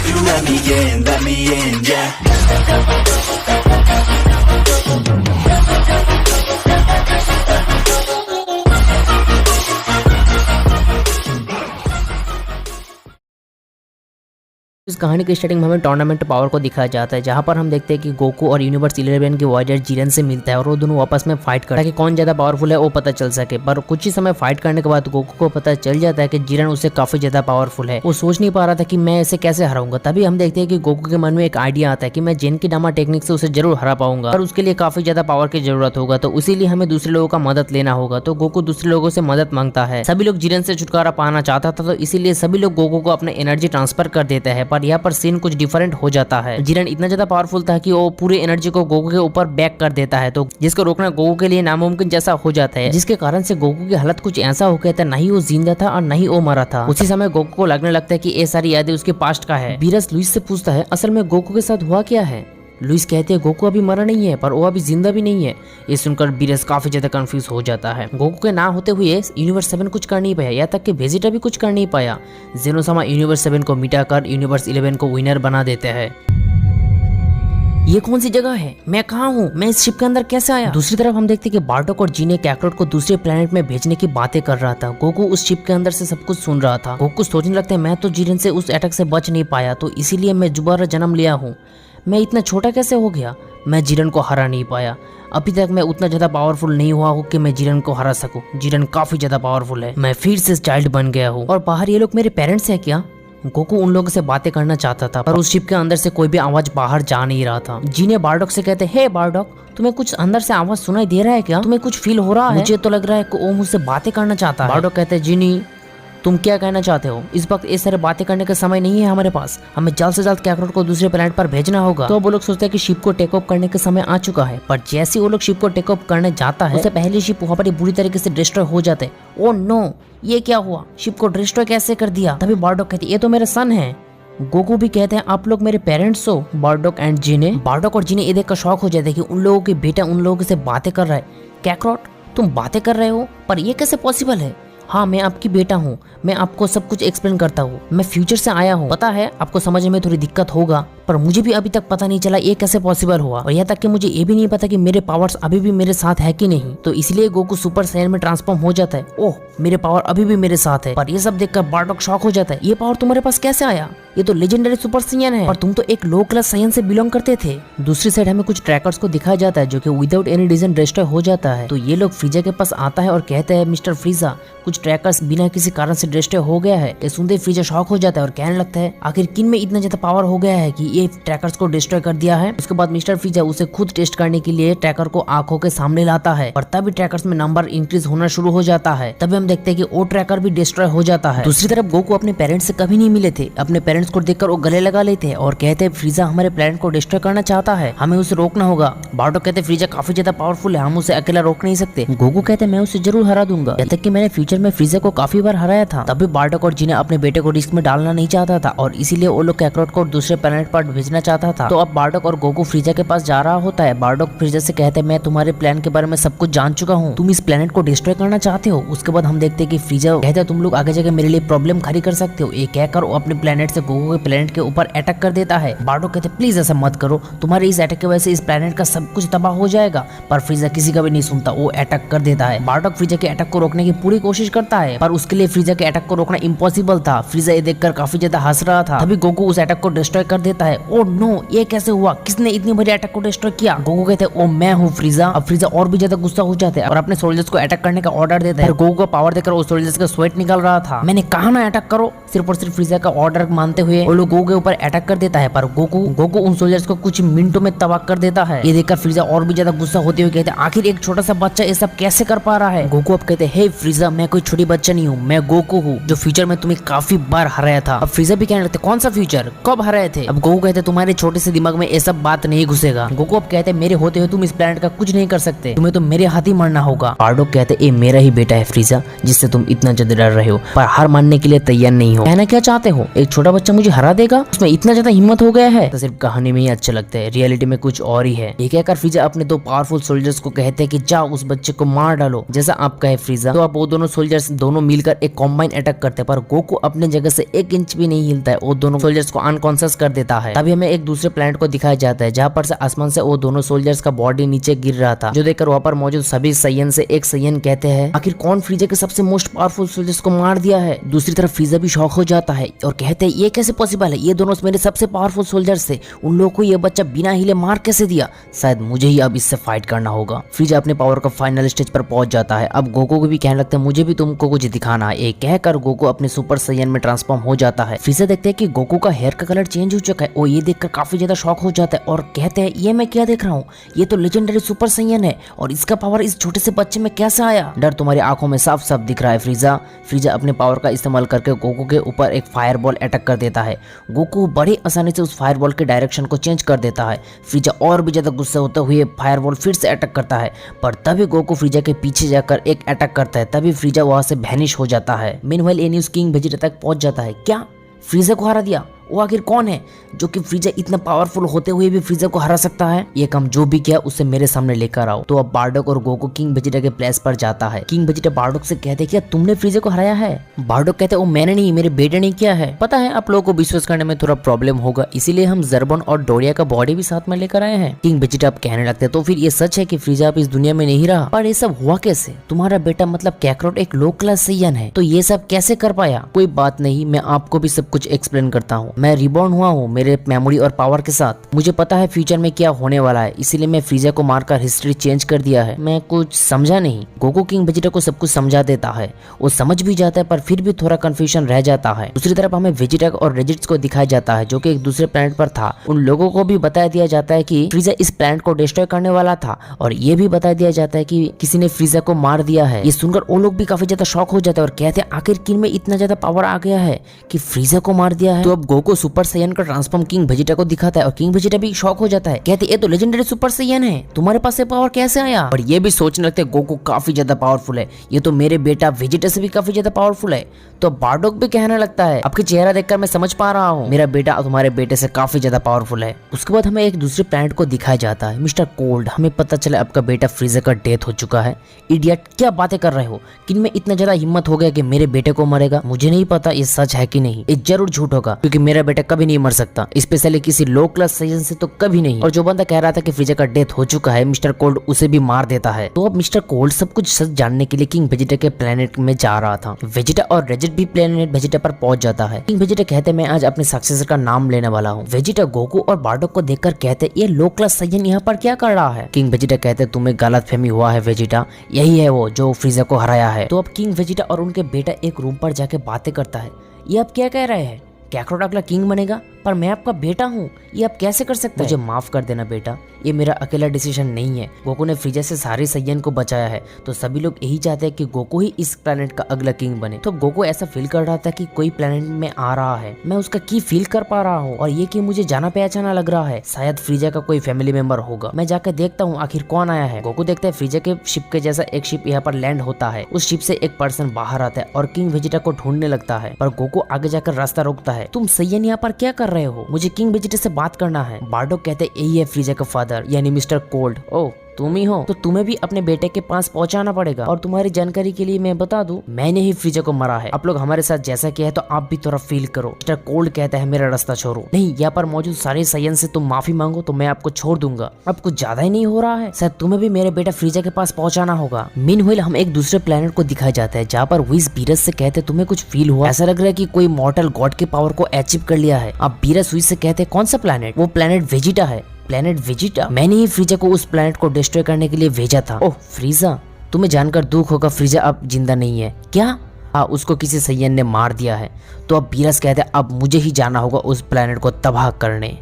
you let me in, yeah. इस कहानी की स्टार्टिंग में हमें टूर्नामेंट पावर को दिखाया जाता है, जहां पर हम देखते हैं कि गोकू और यूनिवर्स 11 के वॉरियर जिरेन से मिलता है और वो दोनों आपस में फाइट करता है कि कौन ज्यादा पावरफुल है वो पता चल सके। पर कुछ ही समय फाइट करने के बाद गोकू को पता चल जाता है कि जिरेन उससे काफी ज्यादा पावरफुल है। वो सोच नहीं पा रहा था कि मैं इसे कैसे हराऊंगा। तभी हम देखते हैं कि गोकू के मन में एक आइडिया आता है कि मैं जेनकिडामा टेक्निक से उसे जरूर हरा पाऊंगा, पर उसके लिए काफी ज्यादा पावर की जरूरत होगा, तो इसीलिए हमें दूसरे लोगों का मदद लेना होगा। तो गोकू दूसरे लोगों से मदद मांगता है। सभी लोग जिरेन से छुटकारा पाना चाहता था, तो इसीलिए सभी लोग गोकू को अपने एनर्जी ट्रांसफर कर देते हैं। पर यहाँ पर सीन कुछ डिफरेंट हो जाता है। जिरेन इतना ज्यादा पावरफुल था कि वो पूरी एनर्जी को गोकू के ऊपर बैक कर देता है, तो जिसको रोकना गोकू के लिए नामुमकिन जैसा हो जाता है, जिसके कारण से गोकू की हालत कुछ ऐसा हो गया था, नहीं वो जिंदा था और नहीं वो मरा था। उसी समय गोकू को लगने लगता है कि ये सारी यादें उसके पास्ट का है। बीरस लुइस से पूछता है असल में गोकू के साथ हुआ क्या है। लुइस कहते हैं गोकू अभी मरा नहीं है, पर वो अभी जिंदा भी नहीं है। ये सुनकर बीरस काफी ज्यादा कंफ्यूज हो जाता है। गोकू के ना होते हुए यूनिवर्स 7 कुछ कर नहीं पाया, यहाँ तक कि वेजिटा भी कुछ कर नहीं पाया। जेनोसामा यूनिवर्स 7 को मिटाकर यूनिवर्स 11 को विनर बना देते हैं। ये कौन सी जगह है, मैं कहाँ हूँ, मैं इस शिप के अंदर कैसे आया। दूसरी तरफ हम देखते कि बार्डोक और जीने कैकरोट को दूसरे प्लेनेट में भेजने की बातें कर रहा था। गोकू उस शिप के अंदर से सब कुछ सुन रहा था। गोकू सोचने लगता है मैं तो जिरेन से उस अटैक से बच नहीं पाया, तो इसीलिए मैं दोबारा जन्म लिया हूँ। मैं इतना छोटा कैसे हो गया, मैं जिरेन को हरा नहीं पाया। अभी तक मैं उतना ज्यादा पावरफुल नहीं हुआ हूँ कि मैं जिरेन को हरा सकूं। जिरेन काफी ज्यादा पावरफुल है, मैं फिर से चाइल्ड बन गया हूँ। और बाहर ये लोग मेरे पेरेंट्स हैं क्या। गोकू उन लोगों से बातें करना चाहता था, पर उस शिप के अंदर से कोई भी आवाज बाहर जा नहीं रहा था। जीने बार्डोक से कहते हे बार्डोक, तुम्हें कुछ अंदर से आवाज सुनाई दे रहा है क्या, तुम्हें कुछ फील हो रहा है। मुझे तो लग रहा है कि वो मुझसे बातें करना चाहता है। बार्डोक कहते जीनी तुम क्या कहना चाहते हो, इस वक्त इस सारे बातें करने का समय नहीं है हमारे पास, हमें जल्द से जल्द कैकरोट को दूसरे प्लेनेट पर भेजना होगा। तो वो लोग सोचते हैं कि शिप को टेक ऑफ करने का समय आ चुका है, पर जैसे वो लोग शिप को टेक ऑफ करने जाता है, उससे पहले शिप वहाँ पर बुरी तरीके से डिस्ट्रॉय हो जाते हैं। ओ नो, ये क्या हुआ, शिप को डिस्ट्रॉय कैसे कर दिया। तभी बार्डोक कहती ये तो मेरा सन है। गोकू भी कहते हैं आप लोग मेरे पेरेंट्स हो, बार्डोक एंड जीने। बार्डोक और जीने ये देख कर शॉक हो जाते हैं कि उन लोगों के बेटा उन लोगों से बातें कर रहा है। कैकरोट तुम बातें कर रहे हो, पर ये कैसे पॉसिबल है। हाँ मैं आपकी बेटा हूँ, मैं आपको सब कुछ एक्सप्लेन करता हूँ, मैं फ्यूचर से आया हूँ। पता है आपको समझने में थोड़ी दिक्कत होगा, पर मुझे भी अभी तक पता नहीं चला ये कैसे पॉसिबल हुआ, और यहाँ तक कि मुझे ये भी नहीं पता कि मेरे पावर्स अभी भी मेरे साथ है कि नहीं। तो इसलिए गोकू सुपर साइयन में ट्रांसफॉर्म हो जाता है। ओह मेरे पावर अभी भी मेरे साथ है। पर ये सब देखकर बार्डोक शॉक हो जाता है, ये पावर तुम्हारे पास कैसे आया, ये तो लेजेंडरी सुपर साइयन है, और तुम तो एक लो क्लास साइयन से बिलोंग करते थे। दूसरी साइड हमें कुछ ट्रैकर्स को दिखाया जाता है जो कि विदाउट एनी रीजन डिस्ट्रॉय हो जाता है। तो ये लोग फ्रीजा के पास आता है और कहते हैं मिस्टर फ्रीजा कुछ ट्रैकर्स बिना किसी कारण से डिस्ट्रॉय हो गया है। ये सुनते फ्रीजा शॉक हो जाता है और कहने लगता है आखिर किन में इतना ज्यादा पावर हो गया है कि ये ट्रैकर्स को डिस्ट्रॉय कर दिया है। उसके बाद मिस्टर फ्रीजा उसे खुद टेस्ट करने के लिए ट्रैकर को आंखों के सामने लाता है, पर तभी ट्रैकर्स में नंबर इंक्रीज होना शुरू हो जाता है। तभी हम देखते हैं कि वो ट्रैकर भी डिस्ट्रॉय हो जाता है। दूसरी तरफ गोकू अपने पेरेंट्स से कभी नहीं मिले थे, अपने पेरेंट्स को देखकर वो गले लगा लेते हैं और कहते हैं फ्रीजा हमारे प्लेनेट को डिस्ट्रॉय करना चाहता है, हमें उसे रोकना होगा। बार्डोक कहते हैं फ्रीजा काफी ज्यादा पावरफुल है, हम उसे अकेला रोक नहीं सकते। गोकू कहते हैं मैं उसे जरूर हरा दूंगा, जब तक कि मैंने फ्यूचर में फ्रीजा को काफी बार हराया था। तभी बार्डोक और जीने अपने बेटे को रिस्क में डालना नहीं चाहता था, और इसीलिए वो लोग कैकरोट को दूसरे प्लेनेट पर भेजना चाहता था। तो अब बार्डोक और गोकू फ्रीजा के पास जा रहा होता है। बार्डोक फ्रीजा से कहते हैं मैं तुम्हारे प्लान के बारे में सब कुछ जान चुका हूँ, तुम इस प्लेनेट को डिस्ट्रॉय करना चाहते हो। उसके बाद हम देखते हैं कि फ्रीजा कहते हैं तुम लोग आगे जाके मेरे लिए प्रॉब्लम खड़ी कर सकते हो। ये कहकर वो अपने प्लेनेट से गोकू के प्लेनेट के ऊपर अटैक कर देता है। बार्डोक कहते हैं प्लीज ऐसा मत करो, तुम्हारे इस अटैक की वजह से इस प्लेनेट का सब कुछ तबाह हो जाएगा। पर फ्रीजा किसी का भी नहीं सुनता, वो अटैक कर देता है। बार्डोक फ्रीजा के अटैक को रोकने की पूरी कोशिश करता है, पर उसके लिए फ्रीजा के अटैक को रोकना इम्पॉसिबल था। फ्रीजा ये देखकर काफी ज्यादा हंस रहा था। तभी गोकू उस अटैक को डिस्ट्रॉय कर देता है। ओ नो, ये कैसे हुआ, किसने इतनी बड़ी अटैक को डिस्ट्रॉय किया। गोकू कहते हैं ओ मैं हूँ फ्रीजा। अब फ्रीजा और भी ज्यादा गुस्सा हो जाता है और अपने सोल्जर्स को अटैक करने का ऑर्डर देता है। गोकू का पावर देखकर वो सोल्जर्स का स्वेट निकल रहा था। मैंने कहा ना अटैक करो, सिर्फ और सिर्फ फ्रीजा का ऑर्डर मानते हुए वो लोग गोकू के ऊपर अटैक कर देता है। पर गोकू उन सोल्जर्स को कुछ मिनटों में तबाह कर देता है। ये देखकर फ्रीजा और भी ज्यादा गुस्सा होते हुए कहते हैं आखिर एक छोटा सा बच्चा ये सब कैसे कर पा रहा है। गोकू अब कहते हैं हे फ्रीजा मैं कोई छोटी बच्चा नहीं हूँ, मैं गोकू हूँ जो फ्यूचर में तुम्हें काफी बार हराया था। अब फ्रीजा भी कहने लगते कौन सा फ्यूचर, कब हराए थे। अब गोकू कहते तुम्हारे छोटे से दिमाग में ये सब बात नहीं घुसेगा। गोकू अब कहते मेरे होते हुए तुम इस प्लेनेट का कुछ नहीं कर सकते, तुम्हें तो मेरे हाथ ही मरना होगा। बार्डोक कहते ये मेरा ही बेटा है फ्रीजा जिससे तुम इतना ज्यादा डर रहे हो, पर हार मानने के लिए तैयार नहीं हो। कहना क्या चाहते हो, एक छोटा बच्चा बच्चा मुझे हरा देगा, उसमें इतना ज्यादा हिम्मत हो गया है। तो सिर्फ कहानी में ही अच्छे लगते हैं, रियलिटी में कुछ और ही है। ये कहकर फ्रीजा अपने दो पावरफुल सोल्जर्स को कहते हैं कि जाओ उस बच्चे को मार डालो जैसा आप कहे फ्रीजा। तो अब वो दोनों सोल्जर्स दोनों मिलकर एक कॉम्बाइन अटैक करते हैं, पर गोकू अपने जगह से 1 इंच भी नहीं हिलता है, वो दोनों सोल्जर्स को अनकॉन्शियस कर देता है। तभी हमें एक दूसरे प्लैनेट को दिखाया जाता है जहाँ पर से आसमान से वो दोनों सोल्जर्स का बॉडी नीचे गिर रहा था, जो देखकर वहाँ पर मौजूद सभी सैयन से एक सैयन कहते हैं आखिर कौन फ्रीजा के सबसे मोस्ट पावरफुल सोल्जर्स को मार दिया है। दूसरी तरफ फ्रीजा भी शॉक हो जाता है और कहते हैं ये कैसे पॉसिबल है, ये दोनों मेरे सबसे पावरफुल सोल्जर्स थे, उन लोगों को ये बच्चा बिना हिले मार कैसे दिया, शायद मुझे ही अब इससे फाइट करना होगा। फ्रीजा अपने पावर का फाइनल स्टेज पर पहुंच जाता है। अब गोकू को भी कहने लगता है मुझे भी तुमको कुछ दिखाना है। एक कहकर गोकू अपने सुपर सैयन में ट्रांसफॉर्म हो जाता है। फ्रीजा देखते हैं कि गोकू का हेयर का कलर चेंज हो चुका है, वो ये देखकर काफी ज्यादा शॉक हो जाता है और कहते हैं ये मैं क्या देख रहा हूँ, ये तो लेजेंडरी सुपर सैयन है और इसका पावर इस छोटे से बच्चे में कैसे आया। डर तुम्हारी आंखों में साफ साफ दिख रहा है फ्रीजा। फ्रीजा अपने पावर का इस्तेमाल करके गोकू के ऊपर एक फायरबॉल अटैक कर देता है। गोकू बड़ी आसानी से उस फायरबॉल के डायरेक्शन को चेंज कर देता है। फ्रीजा और भी ज्यादा गुस्सा होते हुए फायरबॉल फिर से अटैक करता है, पर तभी गोकू फ्रीजा के पीछे जाकर एक अटैक करता है। तभी फ्रीजा वहां से वैनिश हो जाता है। मीनवाइल ये न्यूज़ किंग वेजिटा तक पहुंच जाता है। क्या फ्रीजा को हरा दिया? वो आखिर कौन है जो कि फ्रीजा इतना पावरफुल होते हुए भी फ्रीजा को हरा सकता है? ये काम जो भी किया उसे मेरे सामने लेकर आओ। तो अब बार्डोक और गोकू किंग वेजिटा के प्लेस पर जाता है। किंग वेजिटा बार्डोक से कहते क्या तुमने फ्रीजा को हराया है? बार्डोक कहते वो मैंने नहीं, मेरे बेटे ने किया है। पता है आप लोगों को विश्वास करने में थोड़ा प्रॉब्लम होगा, इसीलिए हम जर्बन और डोरिया का बॉडी भी साथ में लेकर आए हैं। किंग वेजिटा अब कहने लगते तो फिर ये सच है कि फ्रीजा अब इस दुनिया में नहीं रहा? पर ये सब हुआ कैसे? तुम्हारा बेटा मतलब कैकरोट एक लो क्लास सैयन है, तो ये सब कैसे कर पाया? कोई बात नहीं, मैं आपको भी सब कुछ एक्सप्लेन करता हूँ। मैं रिबॉर्न हुआ मेरे मेमोरी और पावर के साथ। मुझे पता है फ्यूचर में क्या होने वाला है, इसीलिए मैं फ्रीजा को मारकर हिस्ट्री चेंज कर दिया है। मैं कुछ समझा नहीं। गोकू किंग वेजिटा को सब कुछ समझा देता है, वो समझ भी जाता है पर फिर भी थोड़ा कंफ्यूजन रह जाता है। दूसरी तरफ हमें वेजिटा और रेजिट्स को दिखाया जाता है जो कि एक दूसरे प्लैनेट पर था। उन लोगों को भी बता दिया जाता है कि फ्रीजा इस प्लैनेट को डिस्ट्रॉय करने वाला था और ये भी बता दिया जाता है कि किसी ने फ्रीजा को मार दिया है। ये सुनकर वो लोग भी काफी ज्यादा शॉक हो जाते हैं और कहते हैं आखिर किन में इतना ज्यादा पावर आ गया है कि फ्रीजा को मार दिया है। तो अब गोकू सुपर सैयन का ट्रांसफॉर्म किंग वेजिटा को दिखाता है और किंग वेजिटा भी शॉक हो जाता है। कहते ये तो लेजेंडरी सुपर सैयन है, तुम्हारे पास ये पावर कैसे आया? और ये भी सोचने लगते हैं गोकू काफी ज्यादा पावरफुल है, ये तो मेरे बेटा वेजिटा से भी काफी ज्यादा पावरफुल है। तो बार्डोक भी कहने लगता है आपके चेहरा देखकर मैं समझ पा रहा हूँ मेरा बेटा तुम्हारे बेटे से काफी ज्यादा पावरफुल है। उसके बाद हमें एक दूसरे प्लैनेट को दिखाया जाता है। मिस्टर कोल्ड, हमें पता चला आपका बेटा फ्रीजा का डेथ हो चुका है। इडियट, क्या बातें कर रहे हो? किन में इतना ज्यादा हिम्मत हो गया कि मेरे बेटे को मरेगा? मुझे नहीं पता ये सच है कि नहीं, ये जरूर झूठ होगा क्योंकि मेरा बेटा कभी नहीं मर सकता, स्पेशली किसी लो क्लास सैयन से तो कभी नहीं। और जो बंदा कह रहा था कि फ्रीजा का डेथ हो चुका है, मिस्टर कोल्ड उसे भी मार देता है। तो अब मिस्टर कोल्ड सब कुछ सच जानने के लिए किंग वेजिटा के प्लेनेट में जा रहा था। वेजिटा और रेजिट भी प्लेनेट वेजिटा पर पहुंच जाता है। किंग वेजिटा कहते मैं आज अपने सक्सेसर का नाम लेने वाला हूँ। वेजिटा गोकू और बार्डोक को देखकर कहते ये लो क्लास सैयन यहाँ पर क्या कर रहा है? किंग वेजिटा कहते तुम्हें गलतफहमी हुआ है वेजिटा, यही है वो जो फ्रीजा को हराया है। तो अब किंग वेजिटा और उनके बेटा एक रूम पर जाके बातें करता है। ये आप क्या कह रहे हैं? कैकरोट अगला किंग बनेगा? पर मैं आपका बेटा हूँ, ये आप कैसे कर सकते हैं? मुझे माफ कर देना बेटा, ये मेरा अकेला डिसीजन नहीं है। गोकू ने फ्रीजा से सारे सैयन को बचाया है, तो सभी लोग यही चाहते हैं कि गोकू ही इस प्लेनेट का अगला किंग बने। तो गोकू ऐसा फील कर रहा था कि कोई प्लेनेट में आ रहा है, मैं उसका की फील कर पा रहा हूँ और ये कि मुझे जाना पहचाना लग रहा है। शायद फ्रीजा का कोई फैमिली मेंबर होगा, मैं जाकर देखता हूँ आखिर कौन आया है। गोकू देखते हैं फ्रीजा के शिप के जैसा एक शिप यहाँ पर लैंड होता है। उस शिप से एक पर्सन बाहर आता है और किंग वेजिटा को ढूंढने लगता है, पर गोकू आगे जाकर रास्ता रोकता है। तुम सैयन यहाँ पर क्या कर रहे हो? मुझे किंग वेजिटा से बात करना है। बार्डोक कहते यही है फ्रीजा का फादर यानी मिस्टर कोल्ड। ओह तुम ही हो, तो तुम्हें भी अपने बेटे के पास पहुंचाना पड़ेगा। और तुम्हारी जानकारी के लिए मैं बता दूं, मैंने ही फ्रीजा को मरा है। आप लोग हमारे साथ जैसा किया है तो आप भी थोड़ा फील करो। मिस्टर कोल्ड कहता है मेरा रास्ता छोड़ो। नहीं, यहाँ पर मौजूद सारे सैयन से तुम माफी मांगो तो मैं आपको छोड़ दूंगा। अब कुछ ज्यादा ही नहीं हो रहा है? शायद तुम्हें भी मेरे बेटा फ्रीजा के पास पहुंचाना होगा। मीनवाइल हम एक दूसरे प्लेनेट को दिखाया जाता है जहाँ पर विस बीरस से कहते तुम्हें कुछ फील हुआ? ऐसा लग रहा है कि कोई मॉर्टल गॉड के पावर को अचीव कर लिया है। अब बीरस विस से कहते कौन सा प्लेनेट? वो प्लेनेट वेजिटा है। Planet Vegeta? मैंने ही फ्रीजा को उस प्लेनेट को डिस्ट्रॉय करने के लिए भेजा था। ओह फ्रीजा, तुम्हें जानकर दुख होगा, फ्रीजा अब जिंदा नहीं है। क्या? उसको किसी सैयन ने मार दिया है। तो अब बीरस कहते अब मुझे ही जाना होगा उस प्लेनेट को तबाह करने।